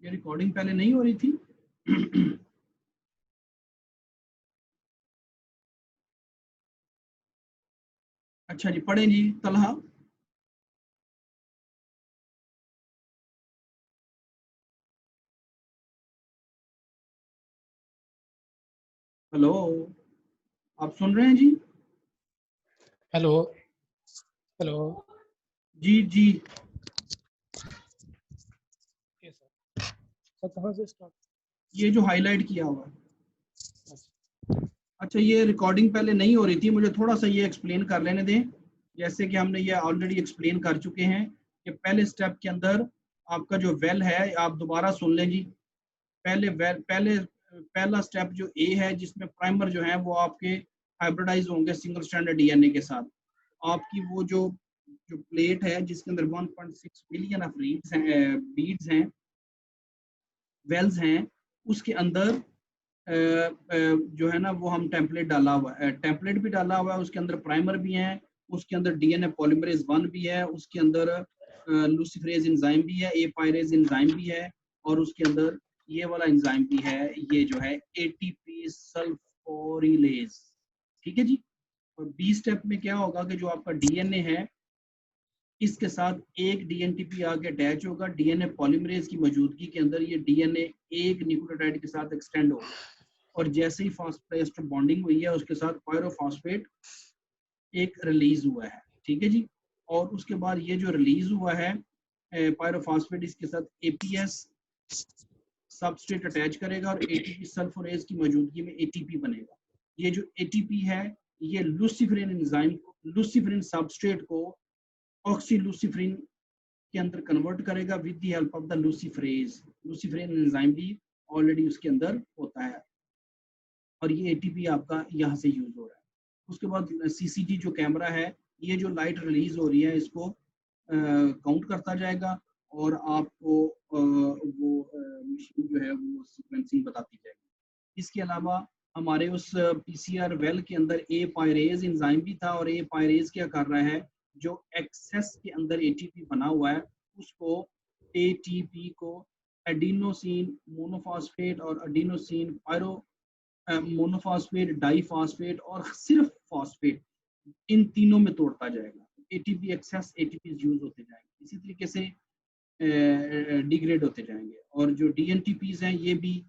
ये रिकॉर्डिंग पहले नहीं हो रही थी? अच्छा जी, पढ़ें जी तलहा। हेलो, आप सुन रहे हैं जी? हेलो हेलो जी जी। सर कहाँ से स्टार्ट? ये जो हाईलाइट किया हुआ है। अच्छा, ये रिकॉर्डिंग पहले नहीं हो रही थी, मुझे थोड़ा सा ये एक्सप्लेन कर लेने दें। जैसे कि हमने ये ऑलरेडी एक्सप्लेन कर चुके हैं कि पहले स्टेप के अंदर आपका जो वेल है, आप दोबारा सुन लें जी। पहला स्टेप जो ए है, जिसमें प्राइमर जो है वो आपके हाइब्रिडाइज होंगे सिंगल स्ट्रैंडेड डीएनए के साथ। आपकी वो जो जो प्लेट है जिसके अंदर 1.6 बिलियन ऑफ रीड्स हैं, बीड्स हैं, वेल्स हैं, उसके अंदर जो है ना वो हम टेम्पलेट डाला हुआ है, टेम्पलेट भी डाला हुआ है, उसके अंदर प्राइमर भी है, उसके अंदर डीएनए पॉलीमरेज 1 भी है, उसके अंदर लूसीफरेज एंजाइम भी है, ए पायरेज एंजाइम भी है, और उसके अंदर ये वाला एंजाइम भी है, ये जो है एटीपी सल्फोरिलेज। ठीक है जी। और बी स्टेप में क्या होगा कि जो आपका डीएनए है, इसके साथ एक डीएनटीपी आके अटैच होगा, डीएनए पॉलीमरेज की मौजूदगी के अंदर ये डीएनए एक न्यूक्लियोटाइड के साथ एक्सटेंड होगा, और जैसे ही फास्फोरेस्ट बॉन्डिंग हुई है उसके साथ पायरोफॉस्फेट एक रिलीज हुआ है। ठीक है जी। और उसके बाद ये जो रिलीज हुआ है पायरोफॉस्फेट, इसके साथ एपीएस सबस्ट्रेट अटैच करेगा और एटीपी सल्फोरेज की मौजूदगी में एटीपी बनेगा। ये जो एटीपी है ये लूसीफेरिन एंजाइम, लूसीफेरिन सबस्ट्रेट को ऑक्सीलूसीफेरिन के अंदर कन्वर्ट करेगा with the help of the luciferase. Luciferin enzyme भी ऑलरेडी उसके अंदर होता है, और ये एटीपी आपका यहाँ से यूज हो रहा है। उसके बाद सीसीटी जो कैमरा है, ये जो लाइट रिलीज हो रही है इसको काउंट करता जाएगा, और आपको वो मशीन जो है वो सीक्वेंसिंग बताती जाएगी। इसके अलावा हमारे उस पीसीआर वेल के अंदर ए पायरेज एंजाइम भी था, और ए पायरेज क्या कर रहा है, जो एक्सेस के अंदर एटीपी बना हुआ है उसको, एटीपी को एडिनोसिन मोनोफॉस्फेट और एडिनोसिन पायरो मोनोफॉस्फेट, डाईफॉस्फेट और सिर्फ फॉस्फेट, इन तीनों में तोड़ता जाएगा। एटीपी एक्सेस एटीपी यूज होते जाएंगे, इसी तरीके से डिग्रेड होते जाएंगे। और जो डीएनटीपीज हैं ये भी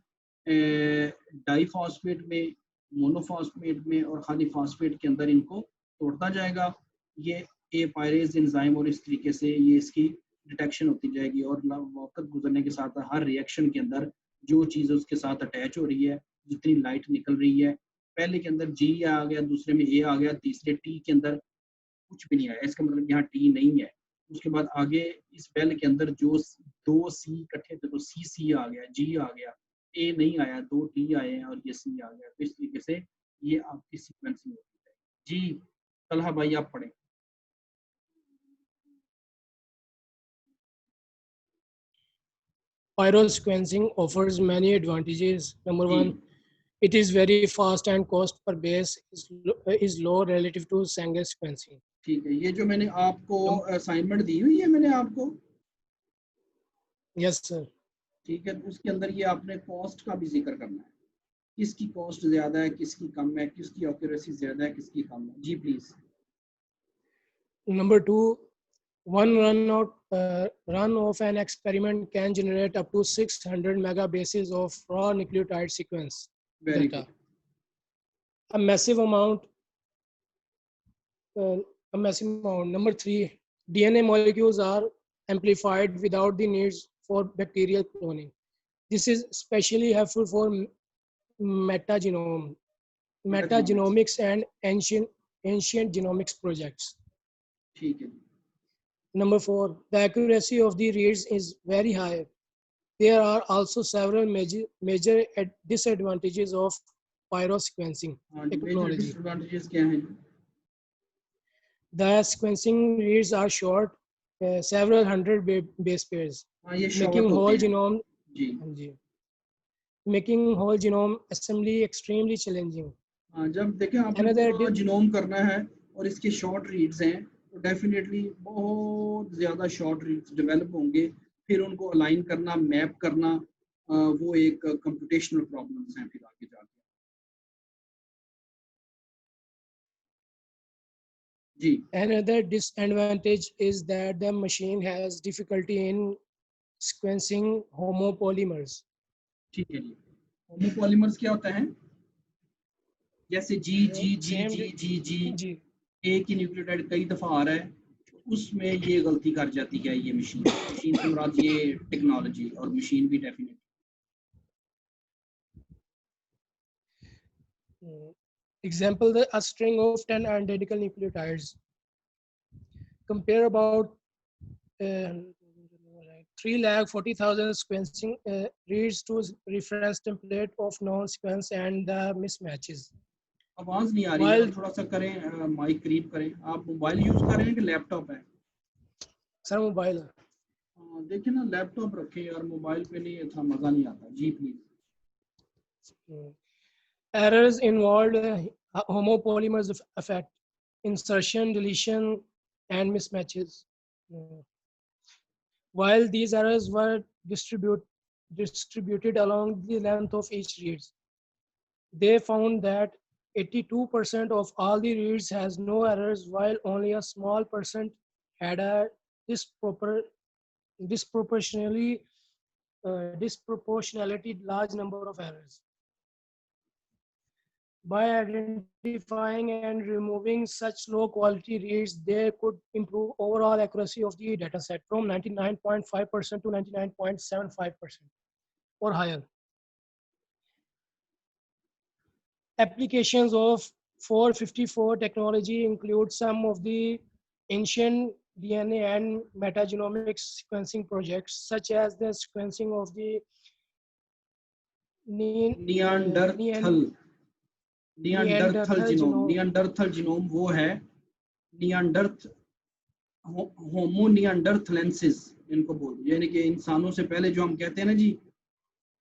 डाईफॉस्फेट में, मोनोफॉस्फेट में और खाली फॉस्फेट के अंदर इनको तोड़ता जाएगा। ये ए पायरेज एंजाइम, और इस तरीके से ये इसकी डिटेक्शन होती जाएगी। और वक्त गुजरने के साथ हर रिएक्शन के अंदर जो चीज़ उसके साथ अटैच हो रही है, जितनी लाइट निकल रही है, पहले के अंदर जी आ गया, दूसरे में ए आ गया, तीसरे टी के अंदर कुछ भी नहीं आया, इसका मतलब यहाँ टी नहीं है। उसके बाद आगे इस बेल के अंदर जो दो सी इकट्ठे थे तो सी सी आ गया, जी आ गया, ए नहीं आया, दो टी आए हैं और ये सी आ गया। तो इस तरीके से ये आपकी सीक्वेंसिंग होती है जी। तलहा भाई आप पढ़ें। Pyrosequencing offers many advantages. Number ji one, it is very fast and cost per base is low relative to Sanger sequencing. ठीक है, ये जो मैंने आपको Num- असाइनमेंट दी हुई है मैंने आपको, yes, sir. ठीक है, तो उसके अंदर ये आपने कॉस्ट का भी जिक्र करना है, किसकी कॉस्ट ज्यादा है, किसकी कम है, किसकी एक्यूरेसी ज्यादा है, किसकी कम है जी please. Number two, run of an experiment can generate up to 600 megabases of raw nucleotide sequence very data. Good. A massive amount. A massive amount. Number three, DNA molecules are amplified without the needs for bacterial cloning. This is especially helpful for metagenome, मेटाजेनोमिक्स, metagenomics and ancient genomics projects. ठीक है। Number four, the accuracy of the reads is very high. There are also several major disadvantages of pyrosequencing हाँ जी, major technology. Disadvantages क्या हैं? The sequencing reads are short, several hundred base pairs, हाँ, ये making short होते whole हैं genome, जी। making whole genome assembly extremely challenging. हाँ, जब देखें आपने Another पूरा जिनोम करना है और इसके शॉर्ट रीड्स हैं तो डेफिनेटली बहुत ज़्यादा शॉर्ट रीड्स डेवलप होंगे, फिर उनको अलाइन करना, मैप करना, वो एक कंप्यूटेशनल प्रॉब्लम्स हैं फिर आगे जाके। जी Another disadvantage is that the machine has difficulty in sequencing homopolymers. ठीक है जी। होमोपॉलीमर्स क्या होता है? जैसे जी जी जी Same, जी जी जी जी, एक ही न्यूक्लियोटाइड कई दफा आ रहा है, उसमें ये गलती कर जाती है ये मशीन। मशीन से मुराद ये टेक्नोलॉजी और मशीन भी definite. example, a string of 10 identical nucleotides. Compare about 340,000 sequencing reads to reference template of known sequence and the mismatches. आवाज नहीं आ रही है, While आप थोड़ा सा करें, माइक करीब करें। आप मोबाइल यूज कर रहे हैं कि लैपटॉप है? sir, mobile. देखिए ना, लैपटॉप रखें यार, मोबाइल पे नहीं, अच्छा मजा नहीं आता। जी please. Errors involved homopolymers effect, insertion, deletion, and mismatches. While these errors were distributed along the length of each read, they found that 82% of all the reads has no errors, while only a small percent had a disproportionately large number of errors. By identifying and removing such low quality reads, they could improve overall accuracy of the dataset from 99.5% to 99.75% or higher. Applications of 454 technology include some of the ancient DNA and metagenomics sequencing projects, such as the sequencing of the Neanderthal Neanderthal genome. genome. Neanderthal genome वो है नियांडर्थ होमो नियांडरथलेंसिस इनको बोल, यानी कि इंसानों से पहले जो हम कहते हैं ना जी,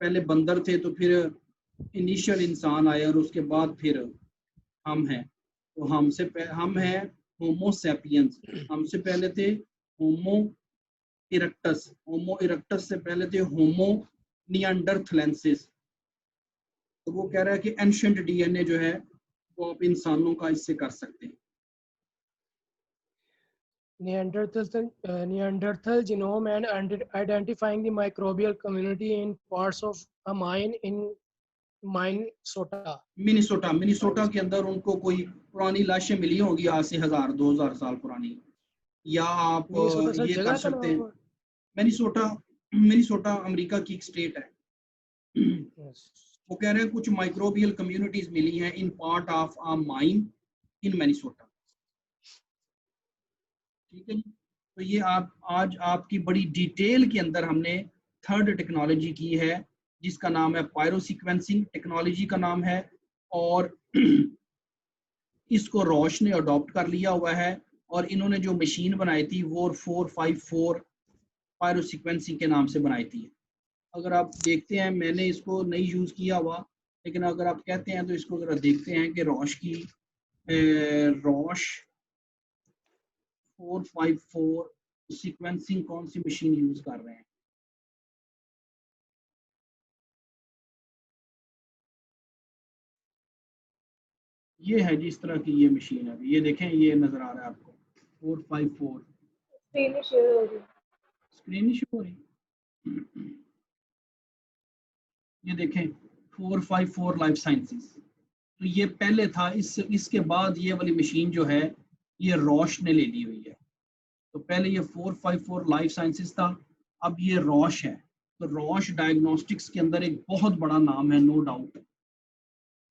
पहले बंदर थे तो फिर इनिशियल इंसान आए और उसके बाद फिर हम हैं। तो हम हैं होमो सैपियंस, हमसे पहले थे होमो इरेक्टस, होमो इरेक्टस से पहले थे होमो नियांडरथलेंसिस। तो वो कह रहा है कि एंशिएंट डीएनए जो है वो आप इंसानों का इससे कर सकते हैं। Neanderthal genome and identifying the microbial community in parts of a mine in Minnesota. Minnesota के अंदर उनको कोई पुरानी लाशें मिली होंगी आज से 1000-2000 साल पुरानी। या आप Minnesota सर ये कर जगह का सकते हैं, नाम है? मिनीसोटा अमेरिका की एक स्टेट है। Yes. वो कह रहे हैं कुछ माइक्रोबियल कम्युनिटीज मिली हैं in part of a mine in Minnesota. ठीक है जी। तो ये आप आज आपकी बड़ी डिटेल के अंदर हमने थर्ड टेक्नोलॉजी की है जिसका नाम है पायरोसीक्वेंसिंग, टेक्नोलॉजी का नाम है, और इसको रोश ने अडॉप्ट कर लिया हुआ है। और इन्होंने जो मशीन बनाई थी वो 454 पायरोसीक्वेंसिंग के नाम से बनाई थी। अगर आप देखते हैं, मैंने इसको नहीं यूज़ किया हुआ, लेकिन अगर आप कहते हैं तो इसको ज़रा देखते हैं कि रोश 454 सीक्वेंसिंग कौन सी मशीन यूज़ कर रहे हैं। ये है जिस तरह की ये मशीन है, ये देखें, ये नज़र आ रहा है आपको 454। स्क्रीन शेयर हो रही है। स्क्रीन शो हो रही, ये देखें 454 लाइफ साइंसेस। तो ये पहले था, इसके बाद ये वाली मशीन जो है ये रोश ने ले ली हुई है। तो पहले ये 454 लाइफ साइंसेस था, अब ये रोश है। तो रोश डायग्नोस्टिक्स के अंदर एक बहुत बड़ा नाम है, नो डाउट,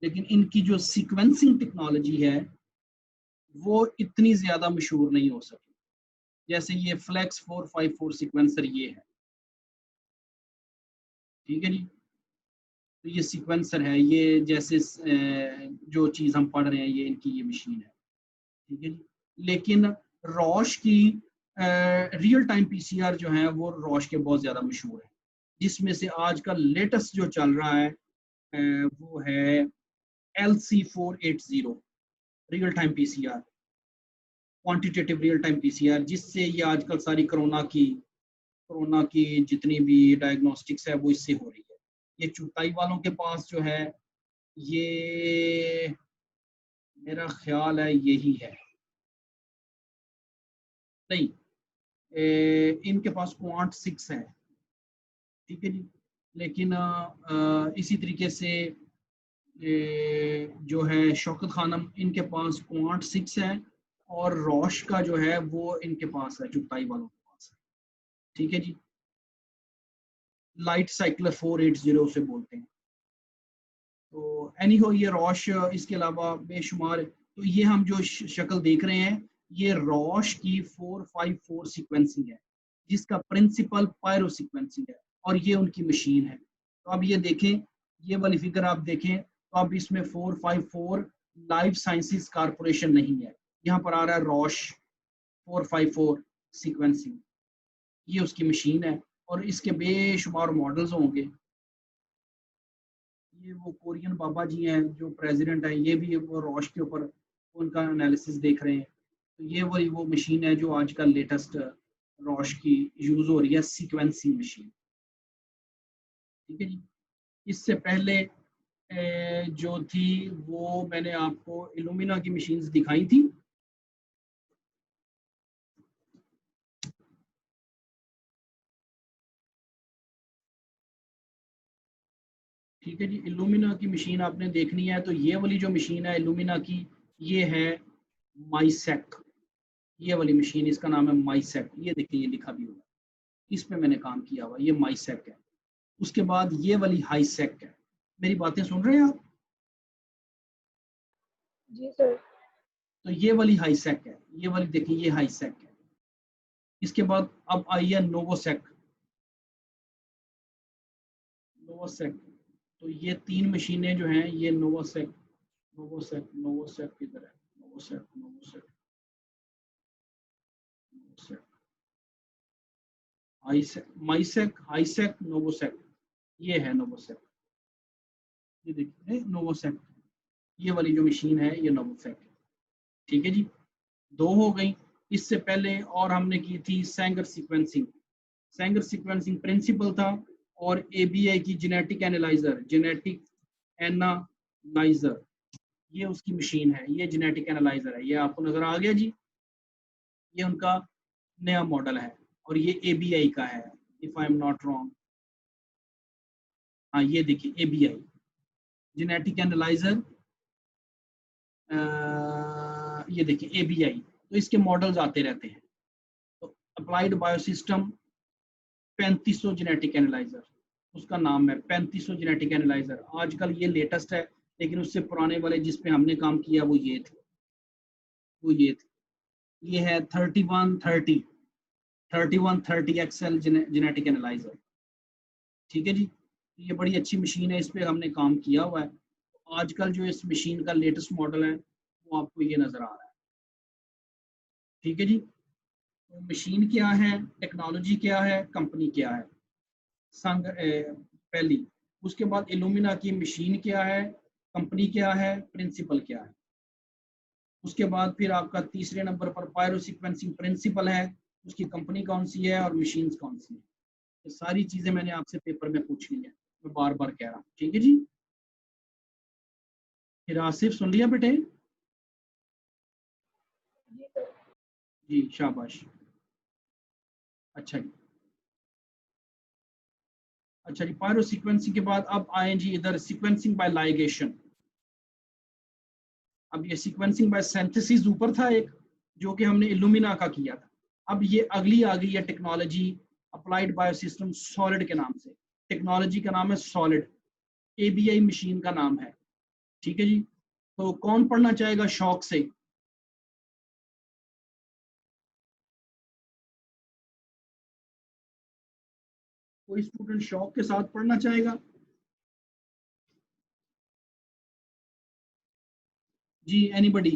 लेकिन इनकी जो सीक्वेंसिंग टेक्नोलॉजी है वो इतनी ज़्यादा मशहूर नहीं हो सकी। जैसे ये फ्लेक्स 454 सीक्वेंसर ये है, ठीक है जी। तो ये सीक्वेंसर है, ये जैसे जो चीज़ हम पढ़ रहे हैं ये इनकी ये मशीन है, ठीक है जी। लेकिन रोश की रियल टाइम पीसीआर जो है वो रोश के बहुत ज़्यादा मशहूर है, जिसमें से आज का लेटेस्ट जो चल रहा है वो है LC480 real time PCR, quantitative real time PCR, जिससे ये आजकल सारी कोरोना की कोरोना की जितनी भी डायग्नोस्टिक्स है वो इससे हो रही है। ये चुताई वालों के पास जो है ये मेरा ख्याल है यही है, नहीं इनके पास क्वांट 6 है, ठीक है जी। लेकिन इसी तरीके से जो है शौकत खानम इनके पास क्वांट 6 है, और रोश का जो है वो इनके पास है, चुगताई वालों के पास है, ठीक है जी। लाइट साइकिलर 480 उसे बोलते हैं। तो एनी हो ये रोश, इसके अलावा बेशुमार, तो ये हम जो शक्ल देख रहे हैं ये रोश की 454 सीक्वेंसिंग है, जिसका प्रिंसिपल पायरो सीक्वेंसिंग है, और ये उनकी मशीन है। तो अब ये देखें, ये वाली फिगर आप देखें तो अब इसमें 454 लाइफ साइंसेस कारपोरेशन नहीं है, यहाँ पर आ रहा है रोश 454 सीक्वेंसिंग, ये उसकी मशीन है, और इसके बेशुमार मॉडल्स होंगे। ये वो कोरियन बाबा जी हैं जो प्रेसिडेंट है, ये भी वो रोश के ऊपर उनका एनालिसिस देख रहे हैं। तो ये वही वो मशीन है जो आजकल लेटेस्ट रोश की यूज हो रही है, सीक्वेंसिंग मशीन, ठीक है जी। इससे पहले जो थी वो मैंने आपको इल्यूमिना की मशीन्स दिखाई थी, ठीक है जी। इल्यूमिना की मशीन आपने देखनी है तो ये वाली जो मशीन है इल्यूमिना की, ये है माइसेक, ये वाली मशीन, इसका नाम है माइसेक, ये देखिए ये लिखा भी हुआ है, इस पे मैंने काम किया हुआ, ये माइसेक है। उसके बाद ये वाली हाईसेक है। मेरी बातें सुन रहे हैं आप? जी सर। तो ये वाली हाईसेक है, ये वाली देखिए ये हाईसेक है। इसके बाद अब आई है नोवोसेक, नोवोसेक। तो ये 3 मशीनें जो हैं ये नोवोसेक, नोवोसेक, नोवोसेक किधर है, नोवोसेक, नोवोसेक, नोवोसेक, हाईसेक, माइसेक, हाईसेक, नोवोसेक, ये है नोवोसेक, ये देखिए नोवोसेक, ये वाली जो मशीन है ये नोवोसेक है, ठीक है जी। 2 हो गई। इससे पहले और हमने की थी Sanger sequencing, Sanger sequencing principle था, और एबीआई की जेनेटिक एनालाइजर, जेनेटिक एनालाइजर, ये उसकी मशीन है, ये जेनेटिक एनालाइजर है, ये आपको नजर आ गया जी। ये उनका नया मॉडल है, और ये एबीआई का है, if I am not wrong. हाँ ये देखिए एबीआई जेनेटिक एनालाइजर, ये देखिए एबीआई, तो इसके मॉडल्स आते रहते हैं। तो अप्लाइड बायोसिस्टम 3500 जेनेटिक एनालाइजर, उसका नाम है 3500 जेनेटिक एनालाइजर। आजकल ये लेटेस्ट है, लेकिन उससे पुराने वाले जिस पे हमने काम किया वो ये थे, वो ये थे। ये है 3130, 3130 एक्सएल जेनेटिक एनालाइजर, ठीक है जी। ये बड़ी अच्छी मशीन है, इस पे हमने काम किया हुआ है। आजकल जो इस मशीन का लेटेस्ट मॉडल है वो आपको ये नजर आ रहा है, ठीक है जी। तो मशीन क्या है, टेक्नोलॉजी क्या है, कंपनी क्या है, संग पहली। उसके बाद इल्यूमिना की मशीन क्या है, कंपनी क्या है, प्रिंसिपल क्या है। उसके बाद फिर आपका तीसरे नंबर पर पायरो सीक्वेंसिंग प्रिंसिपल है, उसकी कंपनी कौन सी है और मशीन्स कौन सी है। ये सारी चीजें मैंने आपसे पेपर में पूछ ली है, मैं बार बार कह रहा हूँ, ठीक है जी। फिर आसिफ सुन लिया बेटे? जी सर। जी शाबाश, अच्छा जी। अच्छा जी, पायरो सीक्वेंसिंग के बाद अब आए जी इधर सीक्वेंसिंग बाय लाइगेशन। अब ये सीक्वेंसिंग बाय सिंथेसिस ऊपर था एक, जो कि हमने इल्यूमिना का किया था। अब ये अगली आ गई है टेक्नोलॉजी अप्लाइड बायोसिस्टम सॉलिड के नाम से, टेक्नोलॉजी का नाम है सॉलिड, एबीआई मशीन का नाम है, ठीक है जी। तो कौन पढ़ना चाहेगा शौक से? कोई स्टूडेंट शौक के साथ पढ़ना चाहेगा? जी एनीबडी?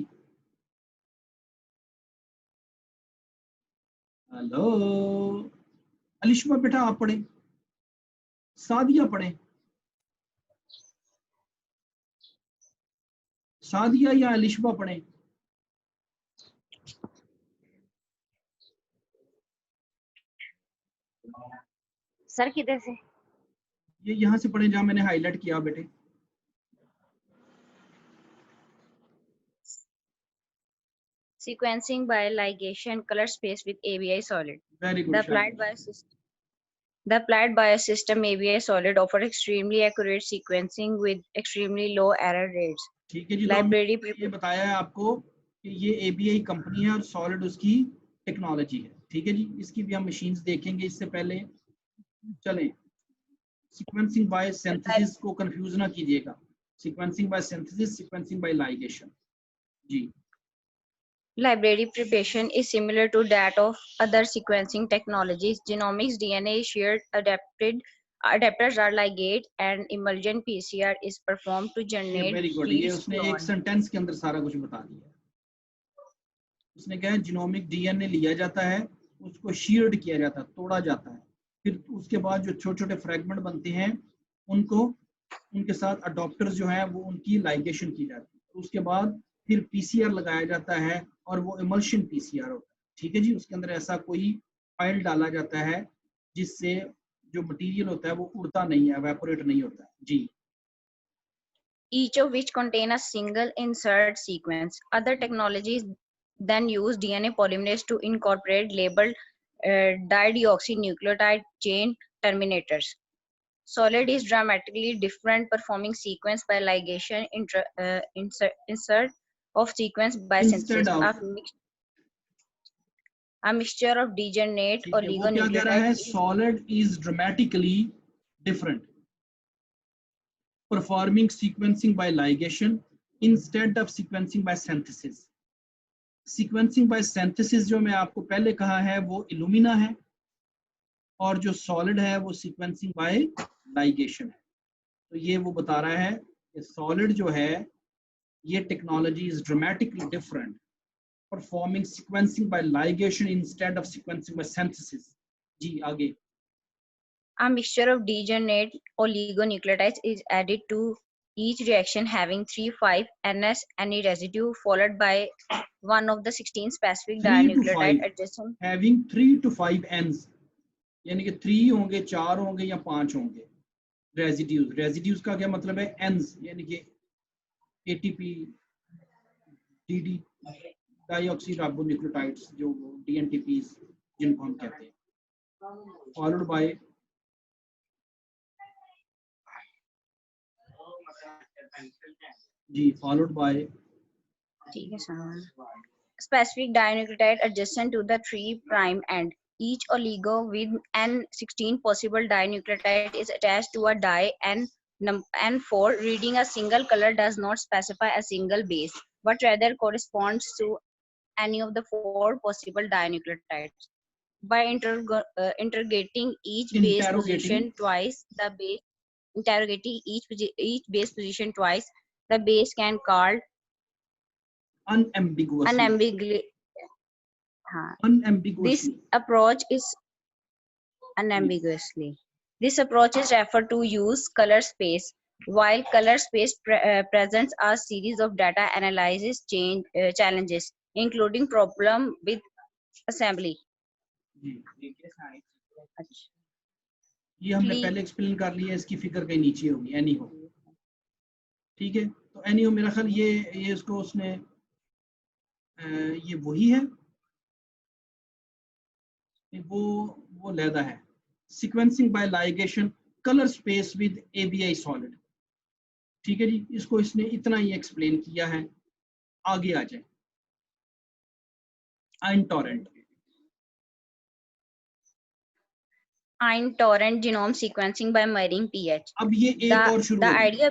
हेलो अलिशबा बेटा आप पढ़े, सादिया पढ़े, सादिया या अलिशबा पढ़े? सर किधर से? ये यहाँ से पढ़े जहाँ मैंने हाईलाइट किया बेटे। Sequencing by ligation color space with ABI solid. Very The good. applied biosystem ABI solid offer extremely accurate sequencing with extremely low error rates. ठीक है जी, तो Library ये बताया है आपको कि ये ABI कंपनी है और सॉलिड उसकी टेक्नोलॉजी है। ठीक है जी, इसकी भी हम मशीन्स देखेंगे। इससे पहले चलें, सीक्वेंसिंग बाय सिंथेसिस को कंफ्यूज ना कीजिएगा। Sequencing by synthesis, sequencing by ligation. जी, Library preparation is similar to that of other sequencing technologies. Genomics DNA is shared adapters are ligate and emergent PCR is performed to ये generate very good. ये reads उसने एक clone. Sentence के अंदर सारा कुछ बता दिया है। उसने कहा जीनोमिक डीएनए लिया जाता है, उसको शीयर्ड किया जाता है, तोड़ा जाता है, फिर उसके बाद जो छोटे छोटे फ्रैगमेंट बनते हैं उनको उनके साथ अडॉप्टर्स जो है वो उनकी लाइगेशन की जाती है। उसके बाद फिर पीसीआर लगाया जाता है और वो इमल्शन पीसीआर होता है। ठीक है जी, उसके अंदर ऐसा कोई फाइल डाला जाता है जिससे जो मटेरियल होता है वो उड़ता नहीं है, एवेपोरेट नहीं होता है। जी, Each of which contain a single insert sequence. Other technologies then use DNA polymerase to incorporate labeled dideoxynucleotide chain terminators. Solid is dramatically different, performing sequence by ligation, insert of sequence by instead synthesis. Of. A mixture of degenerate ठीक है, वो क्या कह रहा oligonucleotide है? is solid is dramatically different, performing sequencing by ligation instead of sequencing by synthesis. Sequencing by synthesis जो मैं आपको पहले कहा है वो इल्यूमिना है, और जो सॉलिड है वो sequencing by ligation है। तो ये वो बता रहा है कि सॉलिड जो है ये technology is dramatically different, performing sequencing by ligation instead of sequencing by synthesis. जी आगे। a mixture of degenerate oligonucleotides is added to each reaction having 3,5-NS any residue followed by one of the 16 specific 3 to dinucleotide 5 adjacent. having 3 to 5 ends, यानी कि 3 होंगे, 4 होंगे या 5 होंगे residues. Residues का क्या मतलब है? एंस, यानी कि एटीपी, डीडी डाइऑक्सीराइबोन्यूक्लियोटाइड्स, जो डीएनटीपीस जिनको हम कहते हैं, followed by G followed by specific dinucleotide adjacent to the 3' end. Each oligo with N16 possible dinucleotide is attached to a die N4. Reading a single color does not specify a single base, but rather corresponds to any of the 4 possible dinucleotides. By interrogating each base position twice, the base interrogating each base position twice, the base can called unambiguously. This approach is unambiguously. This approach is referred to use color space. While color space presents a series of data analysis challenges, including problem with assembly. ये हमने पहले explain कर लिया, इसकी figure कहीं नीचे होगी, any हो। ठीक है, तो एनी हो मेरा ख्याल ये इसको उसने ये वही है, वो लैदा है। Sequencing by ligation colour space with ABI SOLiD. ठीक है जी, इसको इसने इतना ही एक्सप्लेन किया है। आगे आ जाए, iTorrent genome sequencing by marrying pH. अब ये एक और शुरू हो गई,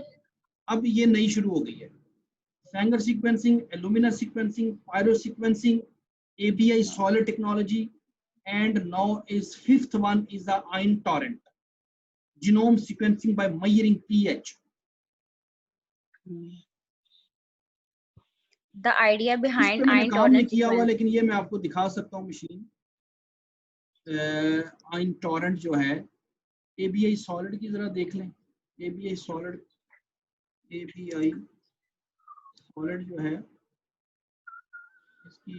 अब ये नई शुरू हो गई है। Sanger sequencing, Illumina sequencing, Pyro sequencing, ABI solid technology, and now is fifth one is the iTorrent genome sequencing by measuring pH. The idea behind iTorrent किया हुआ, लेकिन ये मैं आपको दिखा सकता हूँ मशीन। iTorrent जो है ABI solid की जरा देख लें। ABI solid जो है इसकी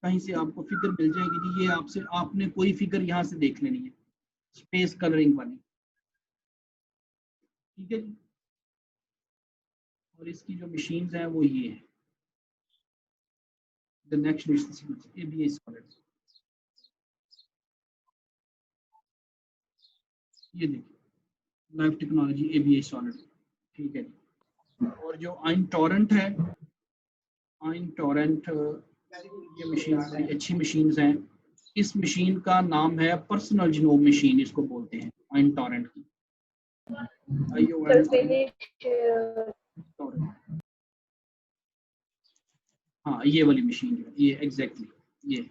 कहीं से आपको फिगर मिल जाएगी जी, ये आपसे आपने कोई फिगर यहाँ से देख लेनी है, स्पेस कलरिंग वाली, ठीक है जी। और इसकी जो मशीन्स हैं वो ये है, the next sequence ABI solid, ये देखिए लाइव टेक्नोलॉजी ABI सॉलिड, ठीक है जी। और जो आइन टॉरेंट है, आइन टॉरेंट ये मशीन बड़ी अच्छी मशीन्स हैं। इस मशीन का नाम है पर्सनल जीनोम मशीन, इसको बोलते हैं आइन टॉरेंट की। Sir, finish. हाँ ये वाली मशीन है, ये एग्जैक्टली ये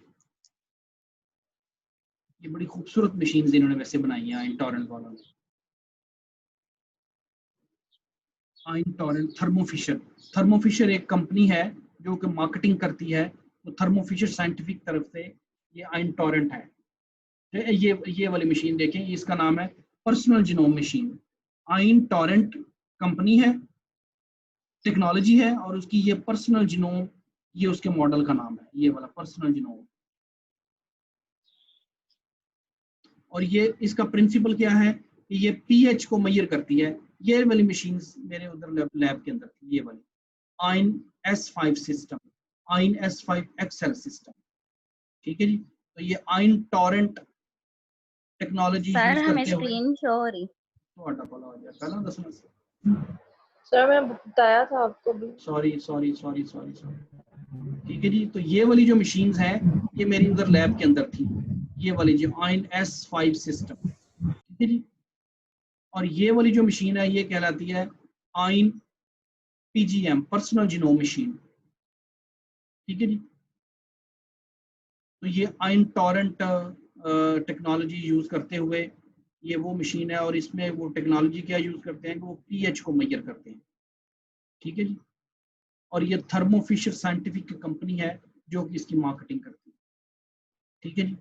बड़ी खूबसूरत मशीन इन्होंने वैसे बनाई है आइन टॉरेंट वालों ने। आइन टॉरेंट, थर्मोफिशर, थर्मोफिशर एक कंपनी है जो कि मार्केटिंग करती है, तो थर्मोफिशर साइंटिफिक तरफ से ये आइन टॉरेंट है। ये वाली मशीन देखें, इसका नाम है पर्सनल जीनोम मशीन। आइन टॉरेंट कंपनी है, टेक्नोलॉजी है, और उसकी ये पर्सनल जीनोम, ये उसके मॉडल का नाम है, ये वाला पर्सनल जीनोम। और ये इसका प्रिंसिपल क्या है कि ये पीएच को मेजर करती है। ये वाली मशीन मेरे उधर लैब के अंदर थी, ये वाली आइन S5 सिस्टम, आइन S5 XL सिस्टम, ठीक है जी। तो ये आइन टॉरेंट टेक्नोलॉजी सर यूज हमें करते हुए स्क्रीन शो हो रही। तो बोला हो जाए पहला दसना से, सर मैं बताया था आपको भी। सॉरी, ठीक है जी। तो ये वाली जो मशीन्स हैं ये मेरी उधर लैब के अंदर थी, ये वाली जो आइन S5 सिस्टम, ठीक है जी। और ये वाली जो मशीन है ये कहलाती है आइन PGM, पर्सनल जीनोम मशीन, ठीक है जी। तो ये आइन टॉरेंट टेक्नोलॉजी यूज करते हुए ये वो मशीन है, और इसमें वो टेक्नोलॉजी क्या यूज करते हैं कि वो पीएच को मेजर करते हैं, ठीक है जी। और ये थर्मोफिशर साइंटिफिक की कंपनी है जो कि इसकी मार्केटिंग करती है, ठीक है जी।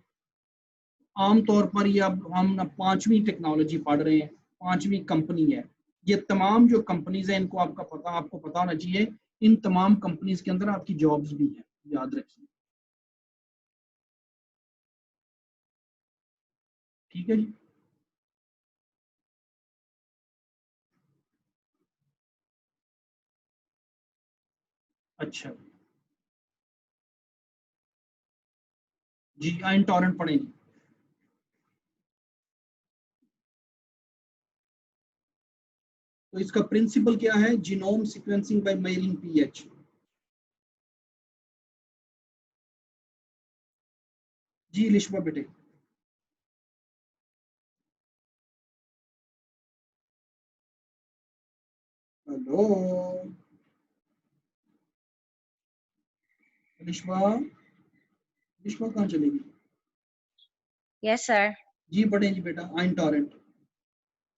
आमतौर पर ये अब हम ना 5वीं टेक्नोलॉजी पढ़ रहे हैं, 5वीं कंपनी है। ये तमाम जो कंपनीज हैं इनको आपको पता होना चाहिए, इन तमाम कंपनीज के अंदर आपकी जॉब्स भी हैं, याद रखिए, ठीक है जी। अच्छा जी, आइन टॉरेंट पढ़ेंगे। तो इसका प्रिंसिपल क्या है, genome sequencing by measuring pH. जी लिशबा बेटे, हेलो लिशबा, लिशबा कहाँ चलेगी? Yes, sir. जी पढ़े जी बेटा, आइन torrent.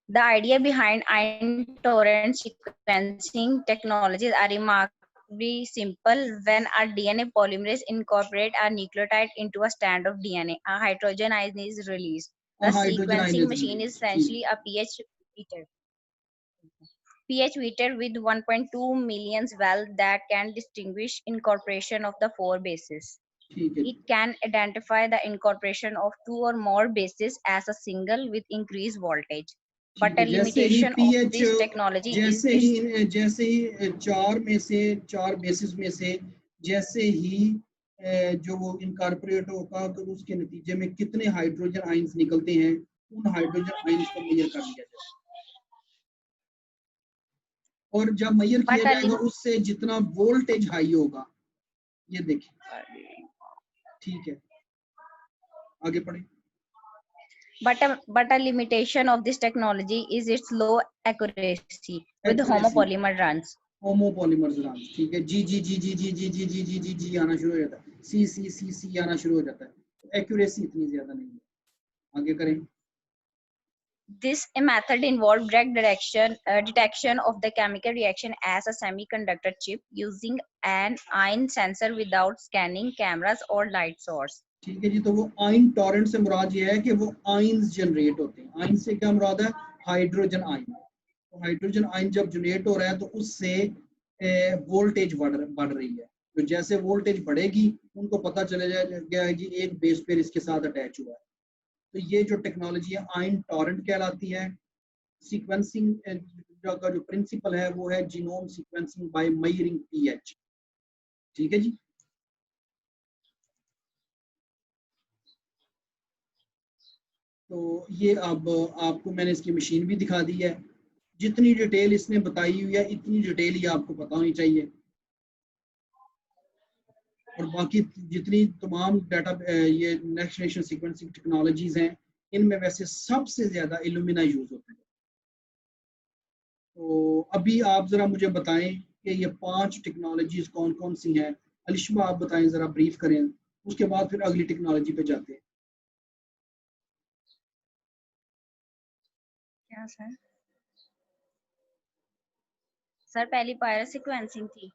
The idea behind ion torrent sequencing technologies are remarkably simple. When a DNA polymerase incorporates a nucleotide into a strand of DNA, a hydrogen ion is released. The hydrogen sequencing ionisation, machine is ठीक essentially a pH meter with 1.2 million valves that can distinguish incorporation of the 4 bases. ठीक है It can identify the incorporation of 2 or more bases as a single with increased voltage. But ठीक a है। जैसे ही limitation of pH, this technology is जैसे its ही चार basis में से जैसे ही जो वो इनकॉर्पोरेट होगा तो उसके नतीजे में कितने हाइड्रोजन आयंस निकलते हैं, उन हाइड्रोजन आयंस को मेजर कर लिया जाएगा, और जब मेजर किया जाएगा उससे जितना वोल्टेज हाई होगा, ये देखिए, ठीक है आगे पढ़े। but a limitation of this technology is its low accuracy with homopolymer runs. Homopolymers runs, ठीक है। जी जी जी जी जी जी जी जी जी जी जी आना शुरू हो जाता है, सी सी सी सी आना शुरू हो जाता है, एक्यूरेसी इतनी ज्यादा नहीं है। आगे करें। This method involved direct detection of the chemical reaction as a semiconductor chip using an ion sensor without scanning cameras or light source. ठीक है जी। तो वो आइन टॉरेंट से मुराद ये है कि वो आइंस जनरेट होते हैं। आइन से क्या मुराद है, हाइड्रोजन आइन। तो हाइड्रोजन आइन जब जनरेट हो रहा है तो उससे वोल्टेज बढ़ रही है, तो जैसे वोल्टेज बढ़ेगी उनको पता चला जाएगा जी एक बेस पेयर इसके साथ अटैच हुआ है। तो ये जो टेक्नोलॉजी है आइन टॉरेंट कहलाती है। सीक्वेंसिंग का जो प्रिंसिपल है वो है genome sequencing by measuring pH. ठीक है जी। तो ये अब आपको मैंने इसकी मशीन भी दिखा दी है। जितनी डिटेल इसने बताई हुई है इतनी डिटेल ही आपको पता होनी चाहिए। और बाकी जितनी तमाम डाटा ये नेक्स्ट जनरेशन सीक्वेंसिंग टेक्नोलॉजीज हैं इनमें वैसे सबसे ज्यादा इल्यूमिना यूज होता है। तो अभी आप जरा मुझे बताएं कि ये 5 टेक्नोलॉजीज कौन कौन सी हैं। अलिशबा आप बताएं, जरा ब्रीफ करें, उसके बाद फिर अगली टेक्नोलॉजी पे जाते हैं। क्या सर? सर पहली पायरो सीक्वेंसिंग थी।